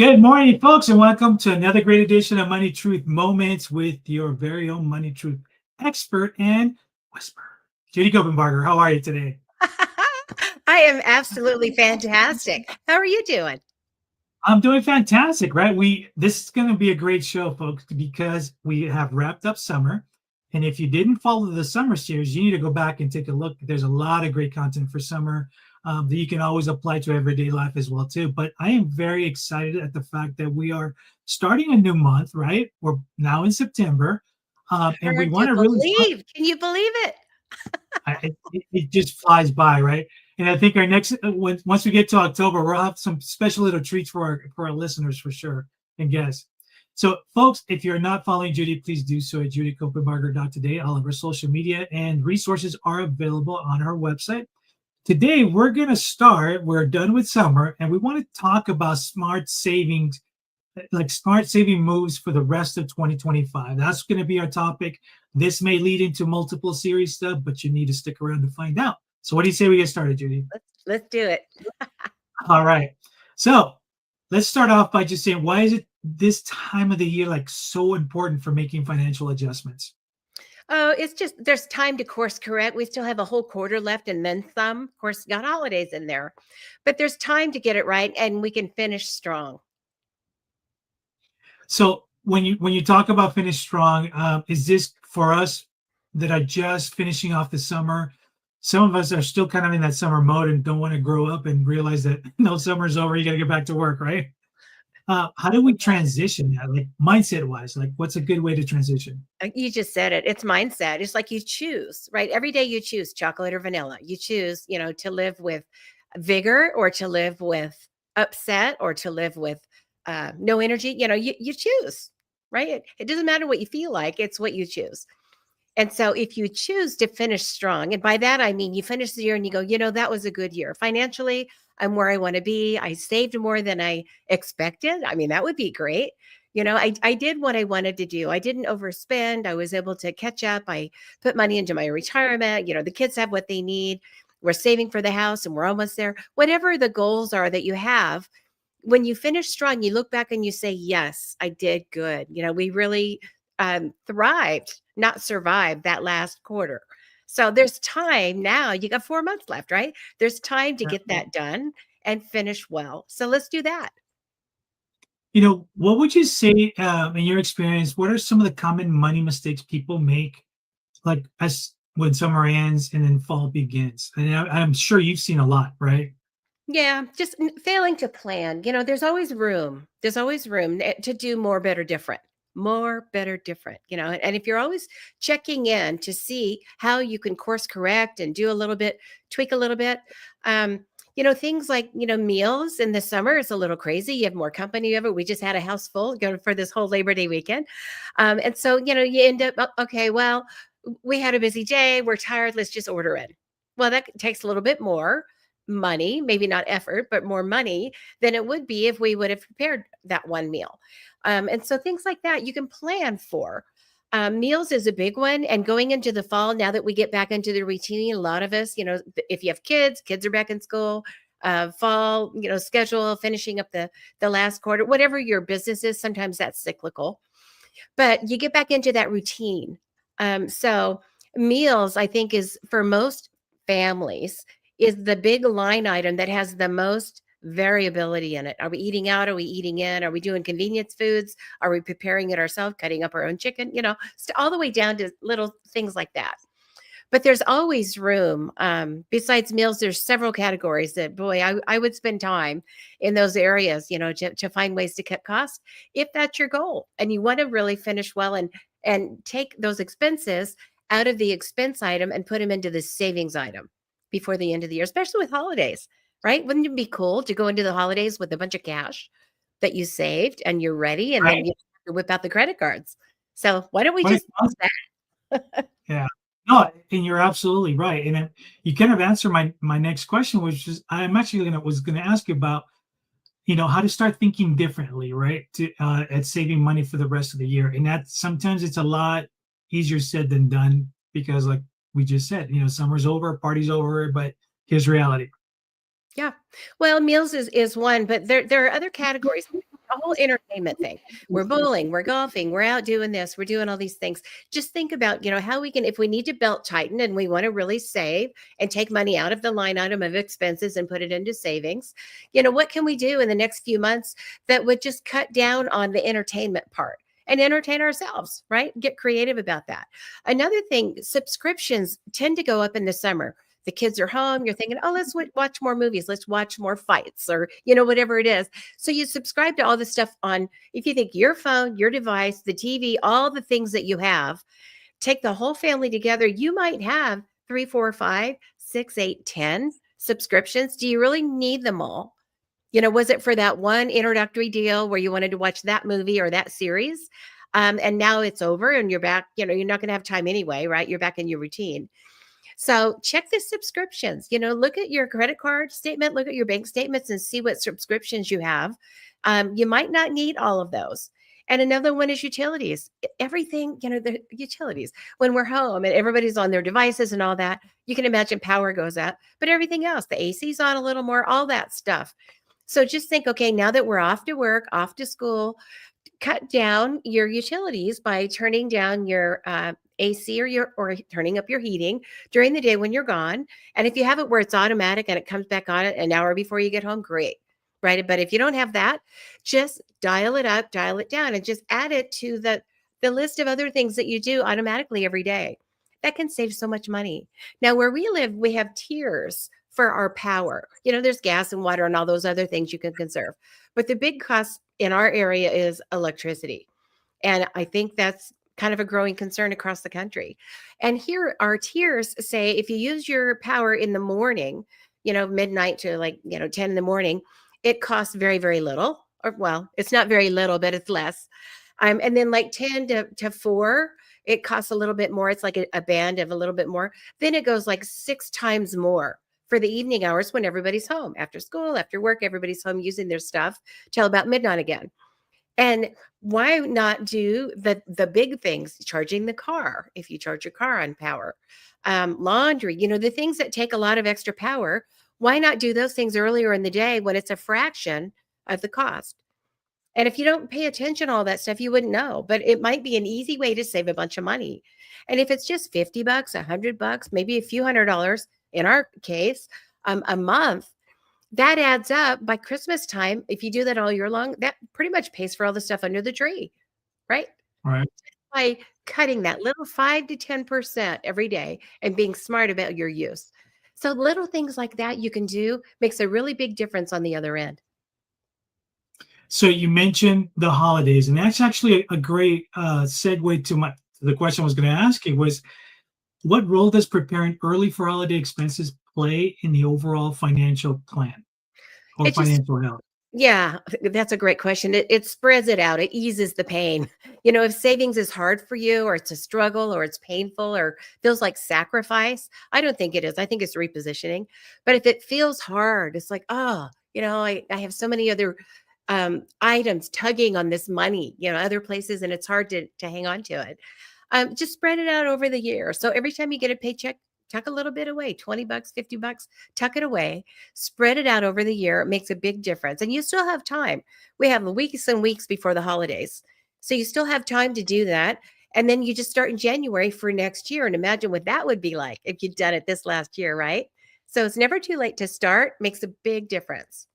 Good morning, folks, and welcome to another great edition of Money Truth Moments with your very own Money Truth expert and whisperer, Judy Copenbarger. How are you today? I am absolutely fantastic. How are you doing? I'm doing fantastic, right? This is going to be a great show, folks, because we have wrapped up summer. And if you didn't follow the summer series, you need to go back and take a look. There's a lot of great content for summer that you can always apply to everyday life as well, too. But I am very excited at the fact that we are starting a new month, right? We're now in September, and we Hard want to to really start. believe. Can you believe it? It just flies by, right? And I think our next once we get to October, we'll have some special little treats for our listeners for sure and guests. So, folks, if you're not following Judy, please do so at judycopenbarger.today. All of her social media and resources are available on her website. Today, we're done with summer, and we want to talk about smart savings, like smart saving moves for the rest of 2025. That's going to be our topic. This may lead into multiple series stuff, but you need to stick around to find out. So what do you say we get started, Judy? Let's do it. All right. So let's start off by just saying, why is it this time of the year like so important for making financial adjustments? Oh, it's just there's time to course correct. We still have a whole quarter left and then some. Of course, got holidays in there, but there's time to get it right and we can finish strong. So when you talk about finish strong, is this for us that are just finishing off the summer? Some of us are still kind of in that summer mode and don't want to grow up and realize that no, summer's over. You got to get back to work, right? How do we transition that, like mindset wise? Like, what's a good way to transition? You just said it. It's mindset. It's like you choose, right? Every day you choose chocolate or vanilla. You choose, to live with vigor or to live with upset or to live with no energy. You choose, right? It doesn't matter what you feel like. It's what you choose. And so if you choose to finish strong, and by that I mean you finish the year and you go, that was a good year. Financially, I'm where I want to be. I saved more than I expected. I mean, that would be great. I did what I wanted to do. I didn't overspend. I was able to catch up. I put money into my retirement. The kids have what they need. We're saving for the house and we're almost there. Whatever the goals are that you have, when you finish strong, you look back and you say, yes, I did good. We really thrived, not survived that last quarter. So there's time now. You got 4 months left, right? There's time to get that done and finish well. So let's do that. What would you say in your experience? What are some of the common money mistakes people make, like as when summer ends and then fall begins? And I'm sure you've seen a lot, right? Yeah, just failing to plan. There's always room. There's always room to do more, better, different. More, better, different. And if you're always checking in to see how you can course correct and do a little bit, tweak a little bit, things like, meals in the summer is a little crazy. You have more company over. We just had a house full going for this whole Labor Day weekend. And so, you end up, okay, well, we had a busy day. We're tired. Let's just order in. Well, that takes a little bit more money, maybe not effort, but more money than it would be if we would have prepared that one meal. And so things like that you can plan for. Meals is a big one. And going into the fall, now that we get back into the routine, a lot of us, if you have kids are back in school, fall, schedule, finishing up the last quarter, whatever your business is, sometimes that's cyclical. But you get back into that routine. So meals, I think, is for most families is the big line item that has the most variability in it. Are we eating out? Are we eating in? Are we doing convenience foods? Are we preparing it ourselves, cutting up our own chicken? All the way down to little things like that. But there's always room. Besides meals, there's several categories that, boy, I would spend time in those areas, to find ways to cut costs if that's your goal. And you want to really finish well and take those expenses out of the expense item and put them into the savings item before the end of the year, especially with holidays, right? Wouldn't it be cool to go into the holidays with a bunch of cash that you saved and you're ready and then Right. you have to whip out the credit cards? So why don't we What is just do that? Yeah. No, and you're absolutely right. And then you kind of answer my next question, which is I'm actually gonna ask you about, how to start thinking differently, right? To at saving money for the rest of the year. And that sometimes it's a lot easier said than done because like we just said, summer's over, party's over, but here's reality. Yeah. Well, meals is one, but there are other categories. a whole entertainment thing. We're bowling, we're golfing, we're out doing this, we're doing all these things. Just think about, how we can, if we need to belt tighten and we want to really save and take money out of the line item of expenses and put it into savings, what can we do in the next few months that would just cut down on the entertainment part? And entertain ourselves, right? Get creative about that. Another thing, subscriptions tend to go up in the summer. The kids are home. You're thinking, oh, let's watch more movies. Let's watch more fights or, whatever it is. So you subscribe to all the stuff on, if you think your phone, your device, the TV, all the things that you have, take the whole family together. You might have 3, 4, 5, 6, 8, 10 subscriptions. Do you really need them all? Was it for that one introductory deal where you wanted to watch that movie or that series? And now it's over and you're back, you're not going to have time anyway, right? You're back in your routine. So check the subscriptions, look at your credit card statement, look at your bank statements and see what subscriptions you have. You might not need all of those. And another one is utilities. Everything, the utilities. When we're home and everybody's on their devices and all that, you can imagine power goes up, but everything else, the AC's on a little more, all that stuff. So just think, okay, now that we're off to work, off to school, cut down your utilities by turning down your AC or turning up your heating during the day when you're gone. And if you have it where it's automatic and it comes back on an hour before you get home, great. Right. But if you don't have that, just dial it up, dial it down, and just add it to the list of other things that you do automatically every day. That can save so much money. Now, where we live, we have tiers for our power. There's gas and water and all those other things you can conserve. But the big cost in our area is electricity. And I think that's kind of a growing concern across the country. And here our tiers say if you use your power in the morning, midnight to 10 in the morning, it costs very, very little. Or well, it's not very little, but it's less. And then 10 to 4, it costs a little bit more. It's like a band of a little bit more. Then it goes 6 times more for the evening hours when everybody's home after school, after work, everybody's home using their stuff till about midnight again. And why not do the big things, charging the car, if you charge your car on power, laundry, the things that take a lot of extra power, why not do those things earlier in the day when it's a fraction of the cost? And if you don't pay attention to all that stuff, you wouldn't know, but it might be an easy way to save a bunch of money. And if it's just $50, $100, maybe a few $100s in our case, a month, that adds up by Christmas time. If you do that all year long, that pretty much pays for all the stuff under the tree, right? Right. By cutting that little 5 to 10% every day and being smart about your use. So little things like that you can do makes a really big difference on the other end. So you mentioned the holidays, and that's actually a great segue to the question I was going to ask you was, what role does preparing early for holiday expenses play in the overall financial plan or It just financial health? Yeah, that's a great question. It spreads it out. It eases the pain. If savings is hard for you or it's a struggle or it's painful or feels like sacrifice, I don't think it is. I think it's repositioning. But if it feels hard, it's like, oh, I have so many other items tugging on this money, other places, and it's hard to hang on to it. Just spread it out over the year. So every time you get a paycheck, tuck a little bit away, $20, $50, tuck it away, spread it out over the year. It makes a big difference. And you still have time. We have weeks and weeks before the holidays. So you still have time to do that. And then you just start in January for next year. And imagine what that would be like if you'd done it this last year, right? So it's never too late to start, makes a big difference.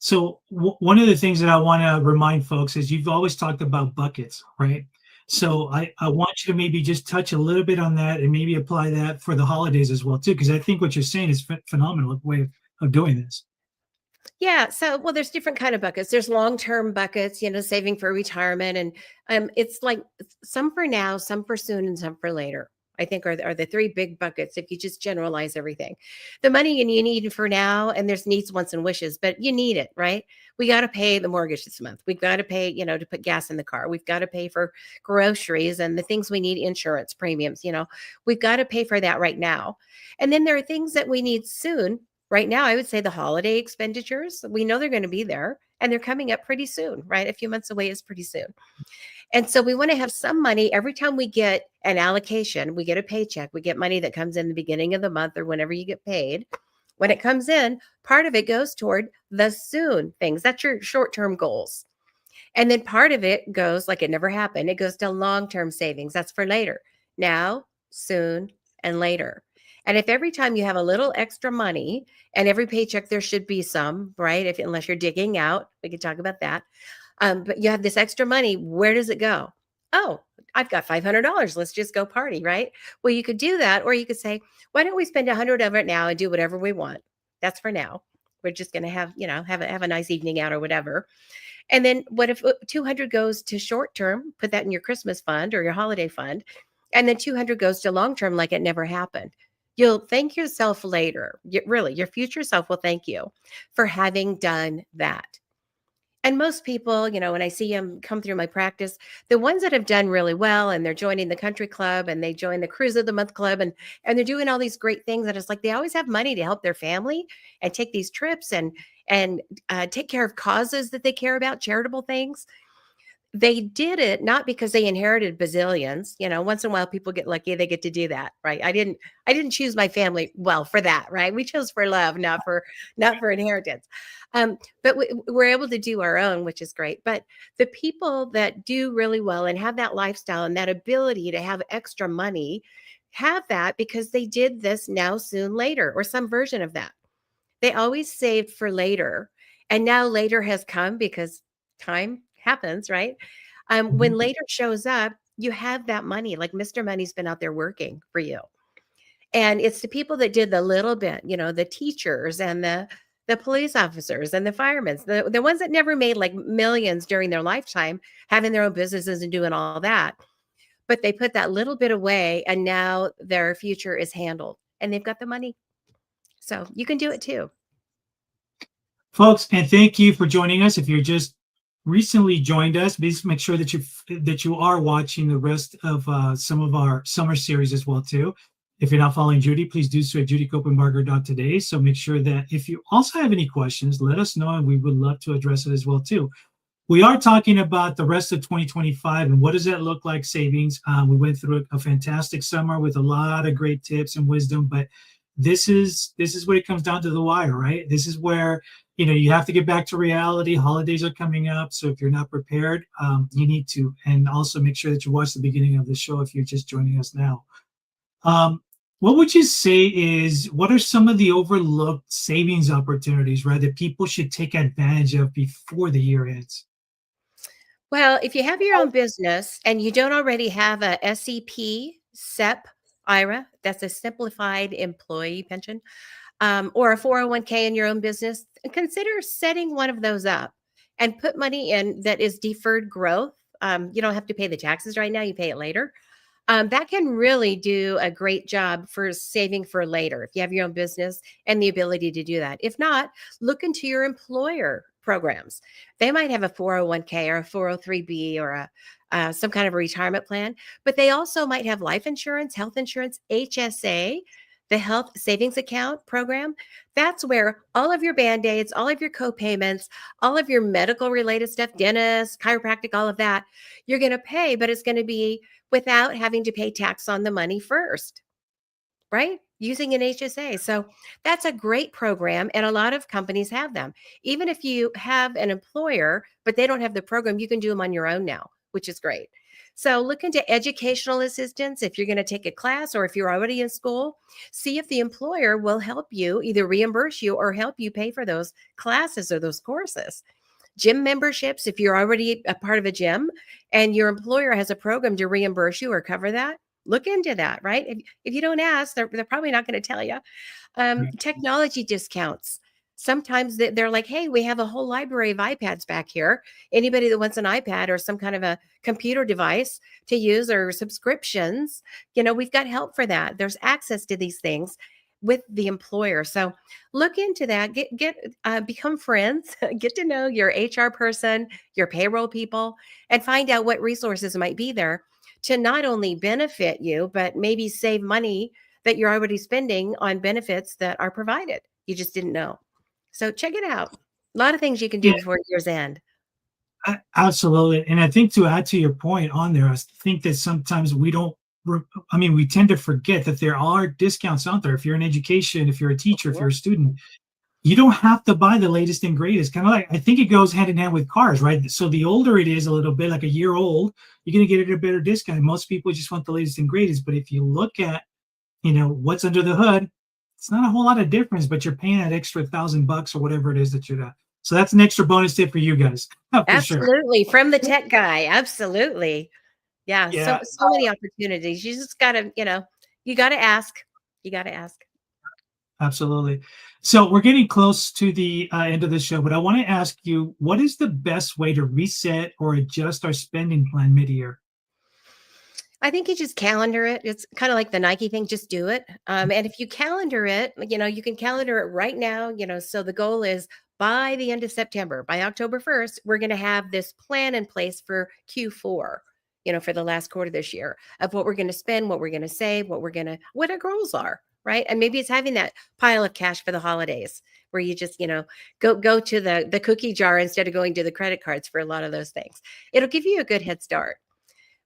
So one of the things that I want to remind folks is you've always talked about buckets, right? So I want you to maybe just touch a little bit on that and maybe apply that for the holidays as well too, because I think what you're saying is phenomenal way of doing this. Yeah. So, well, there's different kind of buckets. There's long-term buckets, saving for retirement. And it's like some for now, some for soon, and some for later. I think are the 3 big buckets if you just generalize everything. The money you need for now, and there's needs, wants, and wishes, but you need it, right? We got to pay the mortgage this month. We've got to pay, to put gas in the car. We've got to pay for groceries and the things we need, insurance premiums, we've got to pay for that right now. And then there are things that we need soon. Right now, I would say the holiday expenditures, we know they're going to be there and they're coming up pretty soon, right? A few months away is pretty soon. And so we want to have some money every time we get an allocation, we get a paycheck, we get money that comes in the beginning of the month or whenever you get paid. When it comes in, part of it goes toward the soon things. That's your short-term goals. And then part of it goes like it never happened. It goes to long-term savings. That's for later. Now, soon, and later. And if every time you have a little extra money, and every paycheck there should be some, right? If unless you're digging out, we could talk about that. But you have this extra money, where does it go? Oh, I've got $500. Let's just go party, right? Well, you could do that, or you could say, why don't we spend 100 of it now and do whatever we want? That's for now. We're just going to have, have a nice evening out or whatever. And then what if 200 goes to short term? Put that in your Christmas fund or your holiday fund. And then 200 goes to long term like it never happened. You'll thank yourself later. Really, your future self will thank you for having done that. And most people, when I see them come through my practice, the ones that have done really well and they're joining the country club and they join the cruise of the month club and they're doing all these great things, and it's like they always have money to help their family and take these trips and take care of causes that they care about, charitable things. They did it not because they inherited bazillions. Once in a while people get lucky, they get to do that, right? I didn't choose my family well for that, right? We chose for love, not for inheritance. But we're able to do our own, which is great. But the people that do really well and have that lifestyle and that ability to have extra money have that because they did this now, soon, later, or some version of that. They always saved for later. And now later has come because time happens, right? When Mhm. later shows up, you have that money. Like Mr. Money's been out there working for you. And it's the people that did the little bit, the teachers and the police officers and the firemen, the ones that never made like millions during their lifetime, having their own businesses and doing all that. But they put that little bit away and now their future is handled and they've got the money. So you can do it too. Folks, and thank you for joining us. If you're just recently joined us, please make sure that you are watching the rest of some of our summer series as well too. If you're not following Judy, please do so at judycopenbarger.today. So make sure that if you also have any questions, let us know, and we would love to address it as well too. We are talking about the rest of 2025 and what does that look like savings. We went through a fantastic summer with a lot of great tips and wisdom, but this is what it comes down to the wire, right? This is where you have to get back to reality. Holidays are coming up, so if you're not prepared, you need to, and also make sure that you watch the beginning of the show if you're just joining us now. What would you say what are some of the overlooked savings opportunities, right, that people should take advantage of before the year ends? Well, if you have your own business and you don't already have a SEP, SEP, IRA, that's a simplified employee pension, or a 401k in your own business, consider setting one of those up and put money in that is deferred growth. You don't have to pay the taxes right now, you pay it later. That can really do a great job for saving for later if you have your own business and the ability to do that. If not, look into your employer programs. They might have a 401k or a 403b or some kind of a retirement plan, but they also might have life insurance, health insurance, HSA, the health savings account program. That's where all of your band-aids, all of your co-payments, all of your medical related stuff, dentist, chiropractic, all of that, you're going to pay, but it's going to be without having to pay tax on the money first, right? Using an HSA. So that's a great program. And a lot of companies have them. Even if you have an employer, but they don't have the program, you can do them on your own now, which is great. So look into educational assistance if you're going to take a class or if you're already in school. See if the employer will help you either reimburse you or help you pay for those classes or those courses. Gym memberships, if you're already a part of a gym and your employer has a program to reimburse you or cover that, look into that, right? If you don't ask, they're probably not going to tell you. Technology discounts. Sometimes they're like, hey, we have a whole library of iPads back here. Anybody that wants an iPad or some kind of a computer device to use or subscriptions, we've got help for that. There's access to these things with the employer. So look into that. Become friends. Get to know your HR person, your payroll people, and find out what resources might be there to not only benefit you, but maybe save money that you're already spending on benefits that are provided. You just didn't know. So check it out. A lot of things you can do Yeah, before year's end. absolutely. And I think to add to your point on there, I think that sometimes we don't I mean, we tend to forget that there are discounts out there. If you're in education, if you're a teacher, if you're a student, you don't have to buy the latest and greatest. Kind of like, I think it goes hand in hand with cars, right? So the older it is, a little bit like a year old, you're going to get it at a better discount. Most people just want the latest and greatest. But if you look at, what's under the hood, it's not a whole lot of difference, but you're paying that extra $1,000 or whatever it is that you're at. So that's an extra bonus tip for you guys, for sure. Absolutely. From the tech guy. Absolutely. Yeah. So, Yeah, so many opportunities. You just gotta, you gotta ask. You gotta ask. absolutely. So we're getting close to the end of the show, but I want to ask you, what is the best way to reset or adjust our spending plan mid-year? I think you just calendar it. It's kind of like the Nike thing, just do it. And if you calendar it, you can calendar it right now, so the goal is by the end of September, by October 1st, we're going to have this plan in place for Q4, for the last quarter this year of what we're going to spend, what we're going to save, what our goals are. Right. And maybe it's having that pile of cash for the holidays where you just, go to the cookie jar instead of going to the credit cards for a lot of those things. It'll give you a good head start.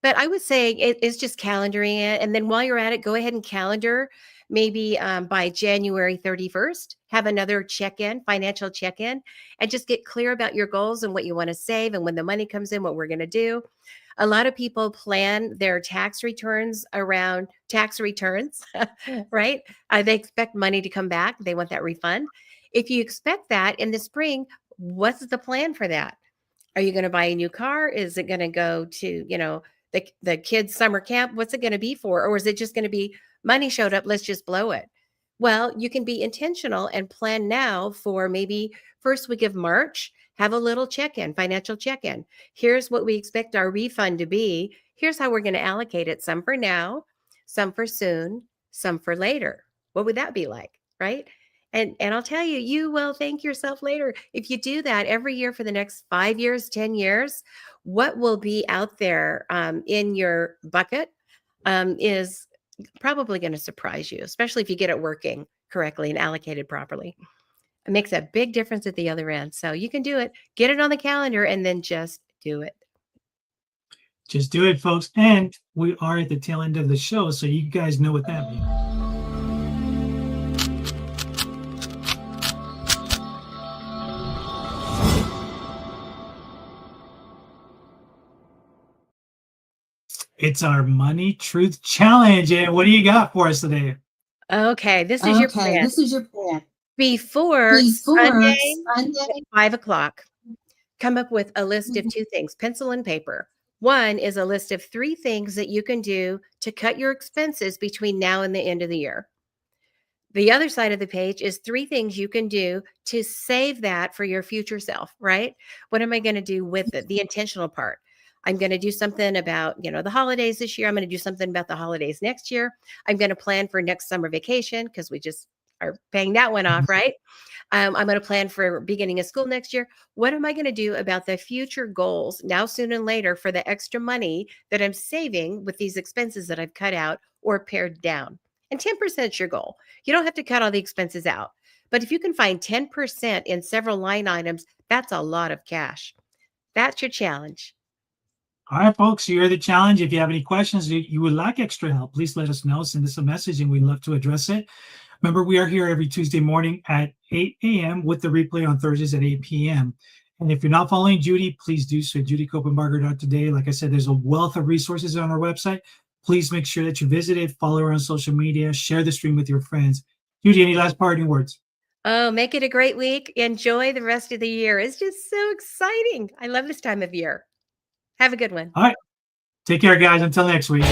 But I would say it's just calendaring it, and then while you're at it, go ahead and calendar maybe, by January 31st, have another check-in, financial check-in, and just get clear about your goals and what you wanna save, and when the money comes in, what we're gonna do. A lot of people plan their tax returns around tax returns, right? They expect money to come back, they want that refund. If you expect that in the spring, what's the plan for that? Are you gonna buy a new car? Is it gonna go to, the kids' summer camp? What's it gonna be for? Or is it just gonna be money showed up, let's just blow it? Well, you can be intentional and plan now for maybe first week of March, have a little check-in, financial check-in. Here's what we expect our refund to be. Here's how we're gonna allocate it. Some for now, some for soon, some for later. What would that be like, right? And I'll tell you, you will thank yourself later. If you do that every year for the next 5 years, 10 years, what will be out there, in your bucket, is probably going to surprise you, especially if you get it working correctly and allocated properly. It makes a big difference at the other end. So you can do it. Get it on the calendar and then just do it. Just do it, folks. And we are at the tail end of the show, so you guys know what that means. It's our Money Truth Challenge. And what do you got for us today? Okay, this is your plan. Before Sunday at 5 o'clock, come up with a list of 2 things, pencil and paper. One is a list of 3 things that you can do to cut your expenses between now and the end of the year. The other side of the page is 3 things you can do to save that for your future self, right? What am I going to do with it? The intentional part. I'm going to do something about, the holidays this year. I'm going to do something about the holidays next year. I'm going to plan for next summer vacation because we just are paying that one off, right? I'm going to plan for beginning of school next year. What am I going to do about the future goals now, soon, and later for the extra money that I'm saving with these expenses that I've cut out or pared down? And 10% is your goal. You don't have to cut all the expenses out. But if you can find 10% in several line items, that's a lot of cash. That's your challenge. All right, folks, you're the challenge. If you have any questions, you would like extra help, please let us know. Send us a message and we'd love to address it. Remember, we are here every Tuesday morning at 8 a.m. with the replay on Thursdays at 8 p.m. And if you're not following Judy, please do so. JudyCopenbarger.today. Like I said, there's a wealth of resources on our website. Please make sure that you visit it, follow her on social media, share the stream with your friends. Judy, any last parting words? Oh, make it a great week. Enjoy the rest of the year. It's just so exciting. I love this time of year. Have a good one. All right. Take care, guys. Until next week.